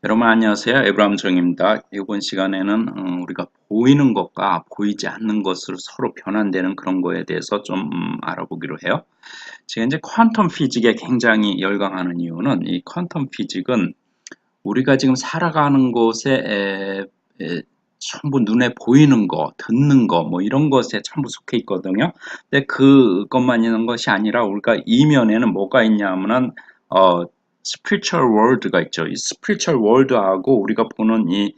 여러분 안녕하세요. 에브라임 정입니다. 이번 시간에는 우리가 보이는 것과 보이지 않는 것으로 서로 변환되는 그런 거에 대해서 좀 알아보기로 해요. 제가 이제 퀀텀 피직에 굉장히 열광하는 이유는 이 퀀텀 피직은 우리가 지금 살아가는 곳에 전부 눈에 보이는 거, 듣는 거, 뭐 이런 것에 전부 속해 있거든요. 근데 그것만 있는 것이 아니라 우리가 이면에는 뭐가 있냐면은 spiritual world가 있죠. 이 spiritual world하고 우리가 보는 이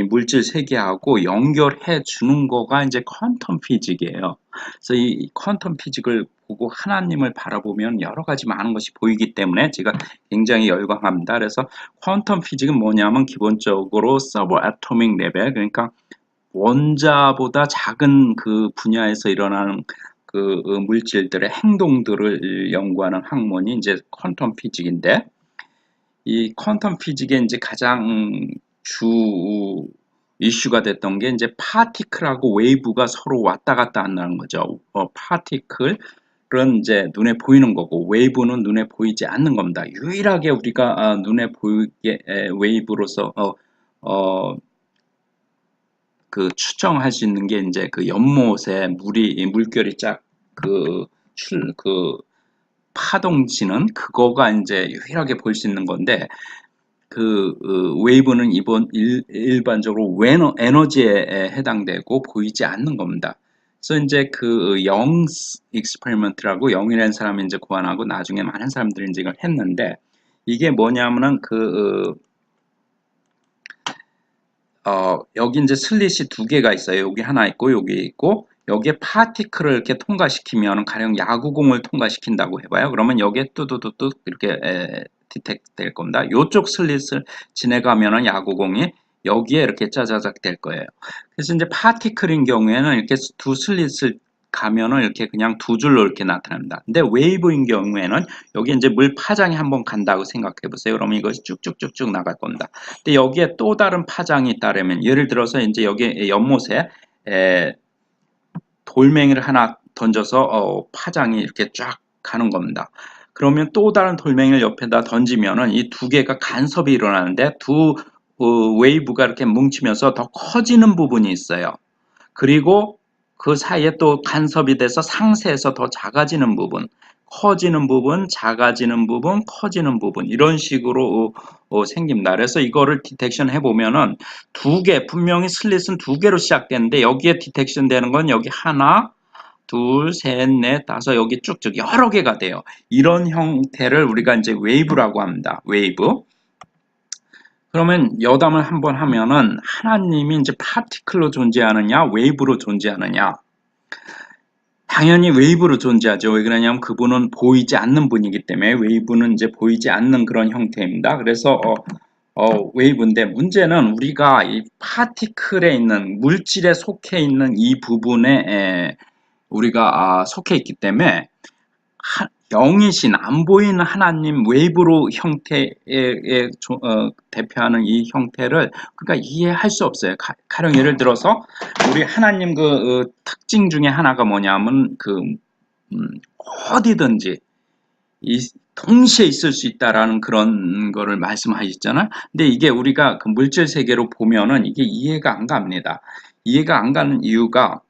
물질 세계하고 연결해 주는 거가 이제 퀀텀 피직이에요. 그래서 이 퀀텀 피직을 보고 하나님을 바라보면 여러 가지 많은 것이 보이기 때문에 제가 굉장히 열광합니다. 그래서 퀀텀 피직은 뭐냐면 기본적으로 서브 애토믹 레벨, 그러니까 원자보다 작은 그 분야에서 일어나는 그 물질들의 행동들을 연구하는 학문이 이제 퀀텀 피직인데, 이 퀀텀 피직의 이제 가장 주 이슈가 됐던 게 이제 파티클하고 웨이브가 서로 왔다 갔다 한다는 거죠. 파티클은 이제 눈에 보이는 거고 웨이브는 눈에 보이지 않는 겁니다. 유일하게 우리가 눈에 보이게 웨이브로서 그 추정할 수 있는 게 이제 그 연못에 물결이 그 파동치는 그거가 이제 유일하게 볼 수 있는 건데, 웨이브는 일반적으로 에너지에 해당되고 보이지 않는 겁니다. 그래서 이제 그 영스 익스페리먼트라고 영이라는 사람이 이제 고안하고 나중에 많은 사람들이 이제 이걸 했는데, 이게 뭐냐면은 여기 이제 슬릿이 두 개가 있어요. 여기 하나 있고 여기 있고, 여기에 파티클을 이렇게 통과시키면 가령 야구공을 통과시킨다고 해봐요. 그러면 여기에 뚜두두뚜 이렇게 디텍트 될 겁니다. 이쪽 슬릿을 지나가면은 야구공이 여기에 이렇게 짜자작 될 거예요. 그래서 이제 파티클인 경우에는 이렇게 두 슬릿을 가면은 이렇게 그냥 두 줄로 이렇게 나타납니다. 근데 웨이브인 경우에는 여기 이제 물 파장이 한번 간다고 생각해 보세요. 그러면 이것이 쭉쭉쭉쭉 나갈 겁니다. 근데 여기에 또 다른 파장이 있다면, 예를 들어서 이제 여기 연못에 돌멩이를 하나 던져서 파장이 이렇게 쫙 가는 겁니다. 그러면 또 다른 돌멩이를 옆에다 던지면은 이 두 개가 간섭이 일어나는데 웨이브가 이렇게 뭉치면서 더 커지는 부분이 있어요. 그리고 그 사이에 또 간섭이 돼서 상세에서 더 작아지는 부분, 커지는 부분, 작아지는 부분, 커지는 부분, 이런 식으로 생깁니다. 그래서 이거를 디텍션 해보면은 분명히 슬릿은 두 개로 시작되는데 여기에 디텍션 되는 건 여기 하나, 둘, 셋, 넷, 다섯, 여기 쭉쭉 여러 개가 돼요. 이런 형태를 우리가 이제 웨이브라고 합니다. 웨이브. 그러면 여담을 한번 하면은 하나님이 이제 파티클로 존재하느냐, 웨이브로 존재하느냐? 당연히 웨이브로 존재하죠. 왜 그러냐면 그분은 보이지 않는 분이기 때문에 웨이브는 이제 보이지 않는 그런 형태입니다. 그래서 웨이브인데, 문제는 우리가 이 파티클에 있는 물질에 속해 있는 이 부분에 우리가 속해 있기 때문에 영이신 안 보이는 하나님 웨이브로 형태에 대표하는 이 형태를 그러니까 이해할 수 없어요. 가령 예를 들어서 우리 하나님 특징 중에 하나가 뭐냐면 어디든지 동시에 있을 수 있다라는 그런 거를 말씀하셨잖아요. 근데 이게 우리가 그 물질 세계로 보면은 이게 이해가 안 갑니다. 이해가 안 가는 이유가,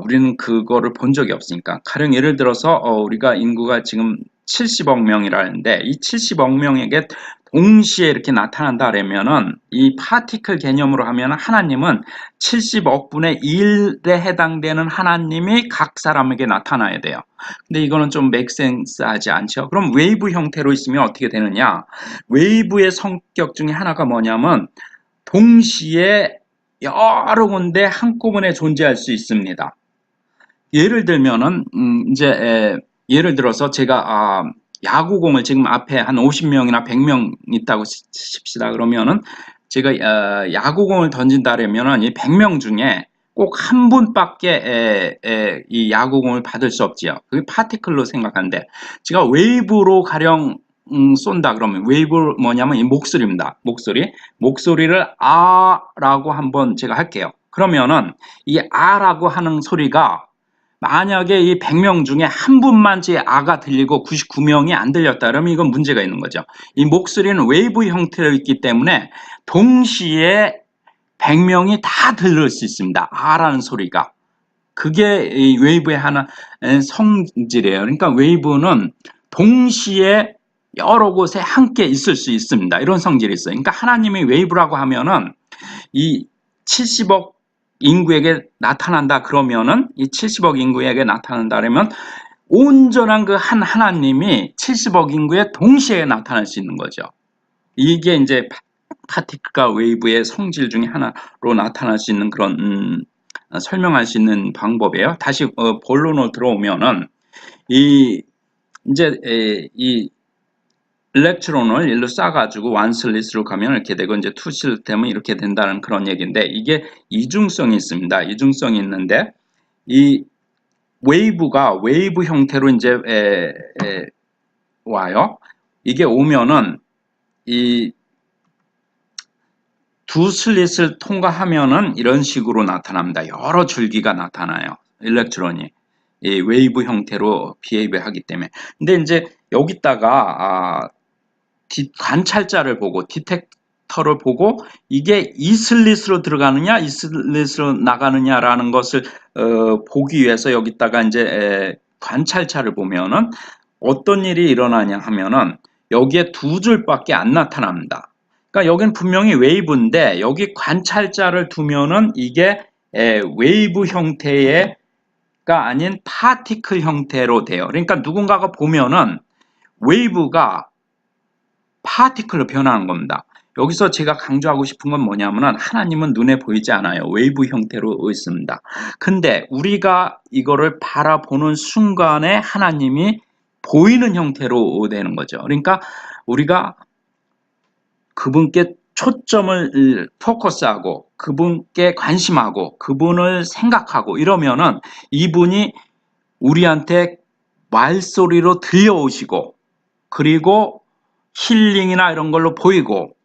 우리는 그거를 본 적이 없으니까. 가령 예를 들어서 우리가 인구가 지금 70억 명이라는데 이 70억 명에게 동시에 이렇게 나타난다라면은 이 파티클 개념으로 하면 하나님은 70억 분의 1에 해당되는 하나님이 각 사람에게 나타나야 돼요. 근데 이거는 좀 맥센스하지 않죠. 그럼 웨이브 형태로 있으면 어떻게 되느냐? 웨이브의 성격 중에 하나가 뭐냐면 동시에 여러 군데 한꺼번에 존재할 수 있습니다. 예를 들면은 예를 들어서 제가 야구공을 지금 앞에 한 50명이나 100명 있다고 칩시다. 그러면은 제가 야구공을 던진다면은 이 100명 중에 꼭 한 분밖에 이 야구공을 받을 수 없지요. 그게 파티클로 생각하는데, 제가 웨이브로 가령 쏜다 그러면 웨이브 뭐냐면 이 목소리입니다. 목소리를 아라고 한번 제가 할게요. 그러면은 이 아라고 하는 소리가 만약에 이 100명 중에 한 분만 제 아가 들리고 99명이 안 들렸다 그러면 이건 문제가 있는 거죠. 이 목소리는 웨이브 형태로 있기 때문에 동시에 100명이 다 들을 수 있습니다. 아라는 소리가. 그게 이 웨이브의 하나 성질이에요. 그러니까 웨이브는 동시에 여러 곳에 함께 있을 수 있습니다. 이런 성질이 있어요. 그러니까 하나님이 웨이브라고 하면은 이 70억 인구에게 나타난다 그러면은 이 70억 인구에게 나타난다 그러면 온전한 그 한 하나님이 70억 인구에 동시에 나타날 수 있는 거죠. 이게 이제 파티클과 웨이브의 성질 중에 하나로 나타날 수 있는 그런 설명할 수 있는 방법이에요. 다시 본론으로 들어오면은 이 이제 이 일렉트론을 일로 쏴가지고 원슬릿으로 가면 이렇게 되고 이제 투슬릿 되면 이렇게 된다는 그런 얘기인데 이게 이중성이 있습니다. 이중성이 있는데 이 웨이브가 웨이브 형태로 이제 와요. 이게 오면은 이 두 슬릿을 통과하면은 이런 식으로 나타납니다. 여러 줄기가 나타나요. 일렉트론이 이 웨이브 형태로 비헤이브 하기 때문에. 근데 이제 여기다가 관찰자를 보고 디텍터를 보고 이게 이 슬릿으로 들어가느냐 이 슬릿으로 나가느냐라는 것을 보기 위해서 여기다가 이제 관찰자를 보면은 어떤 일이 일어나냐 하면은 여기에 두 줄밖에 안 나타납니다. 그러니까 여기는 분명히 웨이브인데 여기 관찰자를 두면은 이게 웨이브 형태가 아닌 파티클 형태로 돼요. 그러니까 누군가가 보면은 웨이브가 파티클로 변하는 겁니다. 여기서 제가 강조하고 싶은 건 뭐냐면은 하나님은 눈에 보이지 않아요. 웨이브 형태로 있습니다. 근데 우리가 이거를 바라보는 순간에 하나님이 보이는 형태로 되는 거죠. 그러니까 우리가 그분께 초점을 포커스하고 그분께 관심하고 그분을 생각하고 이러면은 이분이 우리한테 말소리로 들려오시고 그리고 힐링이나 이런 걸로 보이고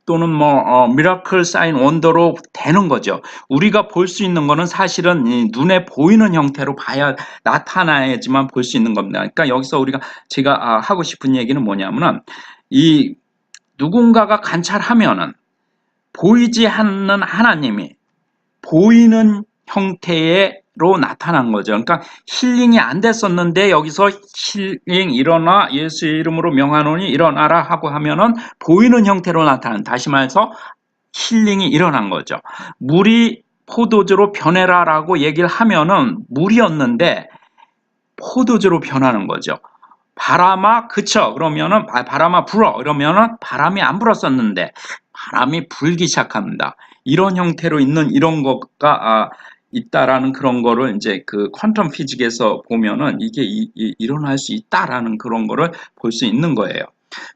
또는 미라클 사인 원더로 되는 거죠. 우리가 볼 수 있는 거는 사실은 눈에 보이는 형태로 봐야 나타나야지만 볼 수 있는 겁니다. 그러니까 여기서 제가 하고 싶은 얘기는 뭐냐면은 이 누군가가 관찰하면은 보이지 않는 하나님이 보이는 형태로 나타난 거죠. 그러니까 힐링이 안 됐었는데 여기서 힐링 일어나 예수의 이름으로 명하노니 일어나라 하고 하면은 보이는 형태로 나타난 다시 말해서 힐링이 일어난 거죠. 물이 포도주로 변해라라고 얘기를 하면은 물이었는데 포도주로 변하는 거죠. 바람아 그쳐 그러면은 바람아 불어 그러면은 바람이 안 불었었는데 바람이 불기 시작합니다. 이런 형태로 있는 이런 거가 있다라는 그런 거를 이제 그 퀀텀 피직에서 보면은 이게 일어날 수 있다라는 그런 거를 볼 수 있는 거예요.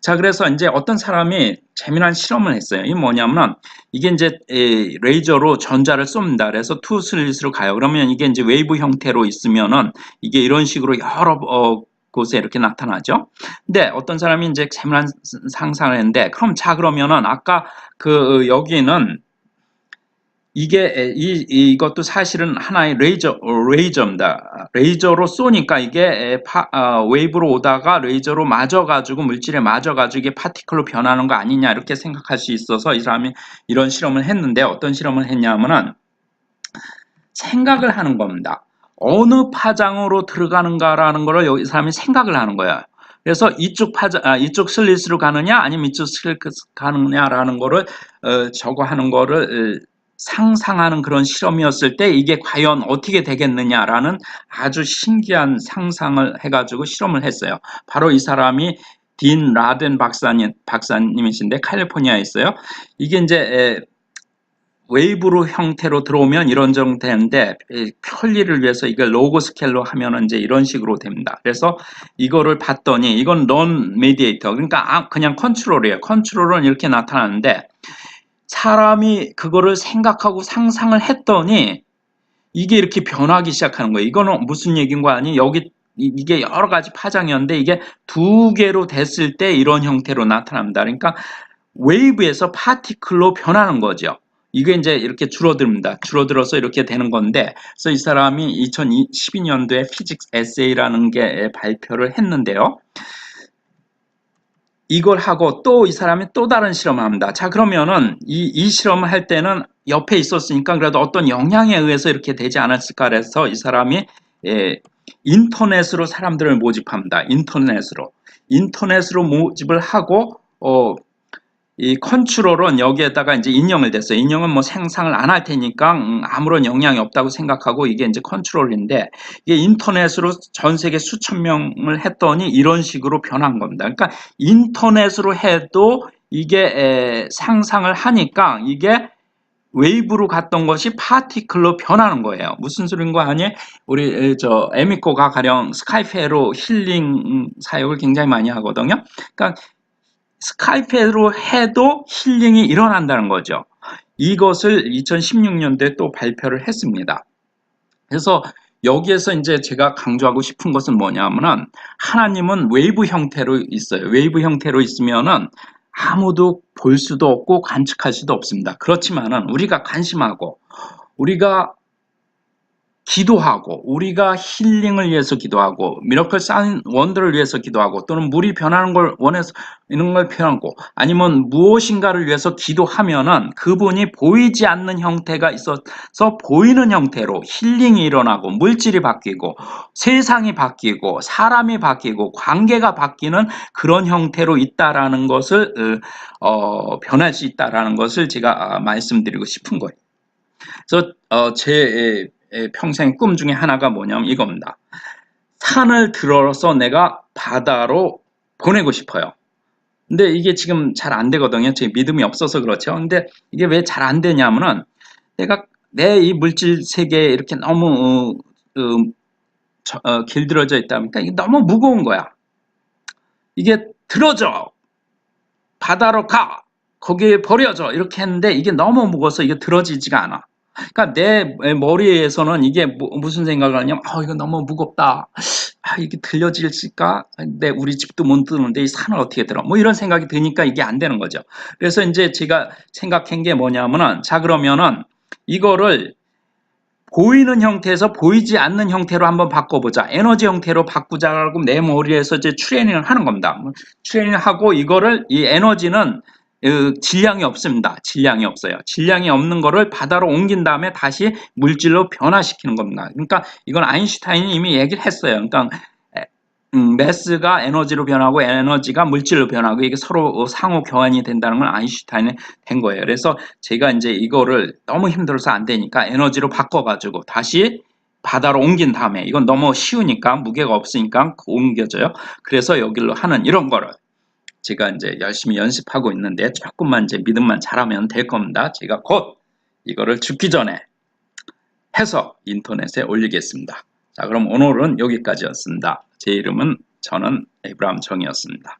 자, 그래서 이제 어떤 사람이 재미난 실험을 했어요. 이게 뭐냐면 이게 이제 레이저로 전자를 쏩니다. 그래서 투 슬릿으로 가요. 그러면 이게 이제 웨이브 형태로 있으면은 이게 이런 식으로 여러 곳에 이렇게 나타나죠. 근데 어떤 사람이 이제 재미난 상상을 했는데 그러면은 아까 그 여기는 이게 이것도 사실은 하나의 레이저입니다. 레이저로 쏘니까 이게 웨이브로 오다가 레이저로 맞아가지고 물질에 맞아가지고 이게 파티클로 변하는 거 아니냐 이렇게 생각할 수 있어서 이 사람이 이런 실험을 했는데 어떤 실험을 했냐면은 생각을 하는 겁니다. 어느 파장으로 들어가는가라는 거를 여기 사람이 생각을 하는 거야. 그래서 이쪽 슬릿으로 가느냐 아니면 이쪽 슬릿 가느냐라는 거를 저거 하는 거를 상상하는 그런 실험이었을 때 이게 과연 어떻게 되겠느냐라는 아주 신기한 상상을 해가지고 실험을 했어요. 바로 이 사람이 딘 라덴 박사님이신데 캘리포니아에 있어요. 이게 이제 웨이브로 형태로 들어오면 이런 정도 되는데 편리를 위해서 이걸 로고 스케일로 하면은 이제 이런 식으로 됩니다. 그래서 이거를 봤더니 이건 넌 메디에이터 그러니까 그냥 컨트롤이에요. 컨트롤은 이렇게 나타나는데 사람이 그거를 생각하고 상상을 했더니 이게 이렇게 변하기 시작하는 거예요. 이거는 무슨 얘기인 거 아니? 이게 여러 가지 파장이었는데 이게 두 개로 됐을 때 이런 형태로 나타납니다. 그러니까 웨이브에서 파티클로 변하는 거죠. 이게 이제 이렇게 줄어듭니다. 줄어들어서 이렇게 되는 건데, 그래서 이 사람이 2012년도에 피직스 에세이라는 게 발표를 했는데요. 이걸 하고 또 이 사람이 또 다른 실험을 합니다. 자, 그러면은 이 실험을 할 때는 옆에 있었으니까 그래도 어떤 영향에 의해서 이렇게 되지 않았을까 그래서 이 사람이 인터넷으로 사람들을 모집합니다. 인터넷으로 모집을 하고 이 컨트롤은 여기에다가 이제 인형을 댔어요. 인형은 뭐 생성을 안 할 테니까 아무런 영향이 없다고 생각하고 이게 이제 컨트롤인데 이게 인터넷으로 전 세계 수천 명을 했더니 이런 식으로 변한 겁니다. 그러니까 인터넷으로 해도 이게 상상을 하니까 이게 웨이브로 갔던 것이 파티클로 변하는 거예요. 무슨 소리인 거 아니? 우리 에미코가 가령 스카이페로 힐링 사역을 굉장히 많이 하거든요. 그러니까 스카이페로 해도 힐링이 일어난다는 거죠. 이것을 2016년도에 또 발표를 했습니다. 그래서 여기에서 이제 제가 강조하고 싶은 것은 뭐냐면은 하나님은 웨이브 형태로 있어요. 웨이브 형태로 있으면은 아무도 볼 수도 없고 관측할 수도 없습니다. 그렇지만은 우리가 관심하고 우리가 기도하고 우리가 힐링을 위해서 기도하고 미러클 사인 원더를 위해서 기도하고 또는 물이 변하는 걸 원해서 이런 걸 표현하고 아니면 무엇인가를 위해서 기도하면은 그분이 보이지 않는 형태가 있어서 보이는 형태로 힐링이 일어나고 물질이 바뀌고 세상이 바뀌고 사람이 바뀌고 관계가 바뀌는 그런 형태로 있다라는 것을 변할 수 있다라는 것을 제가 말씀드리고 싶은 거예요. 그래서 제 평생 꿈 중에 하나가 뭐냐면 이겁니다. 산을 들어서 내가 바다로 보내고 싶어요. 근데 이게 지금 잘 안 되거든요. 제 믿음이 없어서 그렇죠. 근데 이게 왜 잘 안 되냐면은 내가 내 이 물질 세계에 이렇게 너무 길들여져 있다 보니까 이게 너무 무거운 거야. 이게 들어져. 바다로 가. 거기에 버려져. 이렇게 했는데 이게 너무 무거워서 이게 들어지지가 않아. 그러니까 내 머리에서는 이게 무슨 생각을 하냐면 이거 너무 무겁다. 이게 들려질까? 근데 우리 집도 못 드는데 이 산을 어떻게 들어? 뭐 이런 생각이 드니까 이게 안 되는 거죠. 그래서 이제 제가 생각한 게 뭐냐면은 자 그러면은 이거를 보이는 형태에서 보이지 않는 형태로 한번 바꿔보자. 에너지 형태로 바꾸자고 내 머리에서 이제 트레이닝을 하는 겁니다. 트레이닝을 하고 이거를 이 에너지는 질량이 없습니다. 질량이 없어요. 질량이 없는 거를 바다로 옮긴 다음에 다시 물질로 변화시키는 겁니다. 그러니까 이건 아인슈타인이 이미 얘기를 했어요. 그러니까 매스가 에너지로 변하고 에너지가 물질로 변하고 이게 서로 상호 교환이 된다는 건 아인슈타인이 된 거예요. 그래서 제가 이제 이거를 너무 힘들어서 안 되니까 에너지로 바꿔가지고 다시 바다로 옮긴 다음에 이건 너무 쉬우니까 무게가 없으니까 옮겨져요. 그래서 여기로 하는 이런 거를 제가 이제 열심히 연습하고 있는데 조금만 이제 믿음만 잘하면 될 겁니다. 제가 곧 이거를 죽기 전에 해서 인터넷에 올리겠습니다. 자, 그럼 오늘은 여기까지였습니다. 제 이름은 저는 에브라함 정이었습니다.